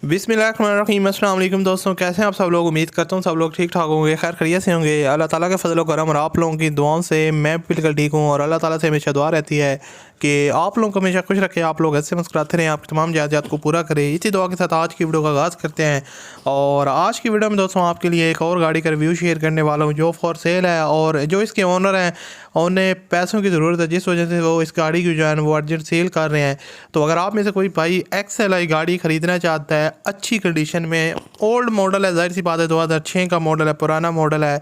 बिस्मिल्लाहिर्रहमानिर्रहीम। अस्सलाम वालेकुम दोस्तों, कैसे हैं आप सब लोग। उम्मीद करता हूँ सब लोग ठीक ठाक होंगे, खैर खैरियत से होंगे। अल्लाह ताला के फजल करम और आप लोगों की दुआओं से मैं बिल्कुल ठीक हूँ और अल्लाह ताला से हमेशा दुआ रहती है कि आप लोगों को हमेशा खुश रखे, आप लोग ऐसे मुस्कुराते रहें, आपकी तमाम ज़रूरत को पूरा करें। इसी दुआ के साथ आज की वीडियो का आगाज़ करते हैं। और आज की वीडियो में दोस्तों आपके लिए एक और गाड़ी का रिव्यू शेयर करने वाला हूँ जो फॉर सेल है और जो इसके ओनर हैं उन्हें पैसों की ज़रूरत है, जिस वजह से वो इस गाड़ी की जो है वो अर्जेंट सेल कर रहे हैं। तो अगर आप में से कोई भाई XLI गाड़ी ख़रीदना चाहता है अच्छी कंडीशन में, ओल्ड मॉडल है, जाहिर सी बात है 2006 का मॉडल है, पुराना मॉडल है,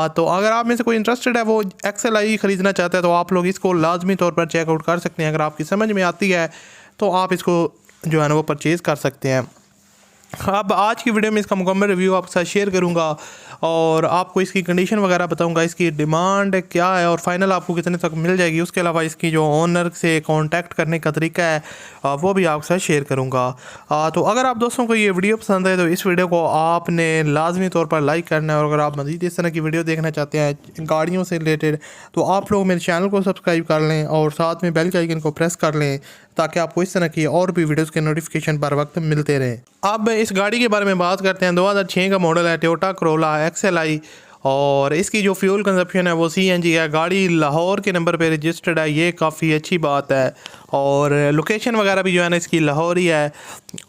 तो अगर आप में से कोई इंटरेस्टेड है वो XLI ख़रीदना चाहता है तो आप लोग इसको लाजमी तौर पर चेकआउट कर सकते हैं। अगर आपकी समझ में आती है तो आप इसको जो है ना वो परचेज़ कर सकते हैं। अब आज की वीडियो में इसका मुकम्मल रिव्यू आपके साथ शेयर करूंगा और आपको इसकी कंडीशन वगैरह बताऊंगा, इसकी डिमांड क्या है और फाइनल आपको कितने तक मिल जाएगी। उसके अलावा इसकी जो ओनर से कांटेक्ट करने का तरीका है वो भी आपके साथ शेयर करूंगा। तो अगर आप दोस्तों को ये वीडियो पसंद है तो इस वीडियो को आपने लाजमी तौर पर लाइक करना है और अगर आप मज़ीद इस तरह की वीडियो देखना चाहते हैं गाड़ियों से रिलेटेड तो आप लोग मेरे चैनल को सब्सक्राइब कर लें और साथ में बेल के आइकन को प्रेस कर लें ताकि आपको इस तरह की और भी वीडियोज़ के नोटिफिकेशन पर वक्त मिलते रहें। अब इस गाड़ी के बारे में बात करते हैं। 2006 का मॉडल है, टोयोटा करोला XLI और इसकी जो फ्यूल कंजप्शन है वो CNG है। गाड़ी लाहौर के नंबर पे रजिस्टर्ड है, ये काफ़ी अच्छी बात है और लोकेशन वगैरह भी जो है ना इसकी लाहौर ही है।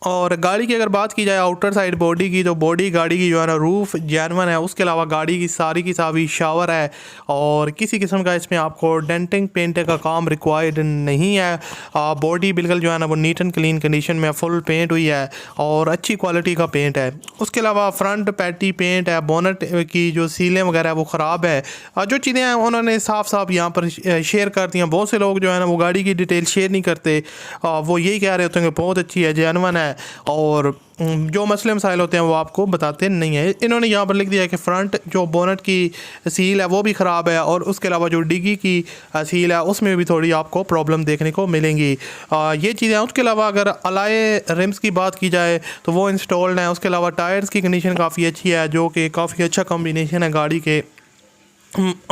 और गाड़ी की अगर बात की जाए आउटर साइड बॉडी की तो बॉडी गाड़ी की जो है ना रूफ जेन्युइन है। उसके अलावा गाड़ी की सारी शावर है और किसी किस्म का इसमें आपको डेंटिंग पेंट का काम रिक्वायर्ड नहीं है। बॉडी बिल्कुल जो है ना वो नीट एंड क्लीन कंडीशन में फुल पेंट हुई है और अच्छी क्वालिटी का पेंट है। उसके अलावा फ्रंट पैटी पेंट है, बोनट की जो सीलें वगैरह वो ख़राब है। जो चीज़ें हैं उन्होंने साफ यहाँ पर शेयर कर दी हैं। बहुत से लोग जो है ना वो गाड़ी की डिटेल शेयर नहीं करते, वो यही कह रहे होते हैं कि बहुत अच्छी है, जेन्युइन है और जो मसले मसाइल होते हैं वो आपको बताते नहीं है। इन्होंने यहाँ पर लिख दिया है कि फ्रंट जो बोनट की सील है वो भी ख़राब है और उसके अलावा जो डिग्गी की सील है उसमें भी थोड़ी आपको प्रॉब्लम देखने को मिलेंगी। ये चीज़ें हैं। उसके अलावा अगर अलाय रिम्स की बात की जाए तो वो इंस्टॉल्ड हैं। उसके अलावा टायर्स की कंडीशन काफ़ी अच्छी है जो कि काफ़ी अच्छा कॉम्बिनेशन है गाड़ी के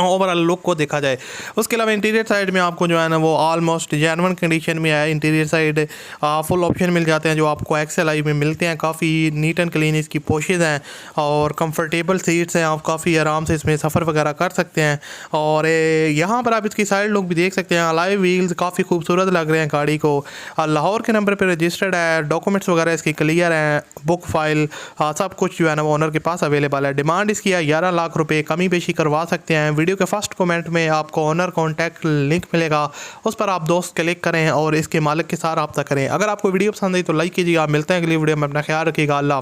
ओवरऑल लुक को देखा जाए। उसके अलावा इंटीरियर साइड में आपको जो है ना वो ऑलमोस्ट जेन्युइन कंडीशन में है। इंटीरियर साइड फुल ऑप्शन मिल जाते हैं जो आपको XLI में मिलते हैं। काफ़ी नीट एंड क्लीन इसकी पोशेज़ हैं और कंफर्टेबल सीट्स हैं, आप काफ़ी आराम से इसमें सफ़र वगैरह कर सकते हैं। और यहाँ पर आप इसकी साइड लुक भी देख सकते हैं। अलाय व्हील्स काफ़ी खूबसूरत लग रहे हैं गाड़ी को। लाहौर के नंबर पर रजिस्टर्ड है, डॉक्यूमेंट्स वगैरह इसकी क्लियर हैं, बुक फाइल सब कुछ जो है ना वो ओनर के पास अवेलेबल है। डिमांड इसकी है 11 लाख रुपये, कमी बेशी करवा सकते हैं। वीडियो के फर्स्ट कमेंट में आपको ओनर कॉन्टैक्ट लिंक मिलेगा, उस पर आप दोस्त क्लिक करें और इसके मालिक के साथ रब्ता करें। अगर आपको वीडियो पसंद आई तो लाइक कीजिएगा। मिलते हैं अगली वीडियो में, अपना ख्याल रखिएगा। अल्लाह।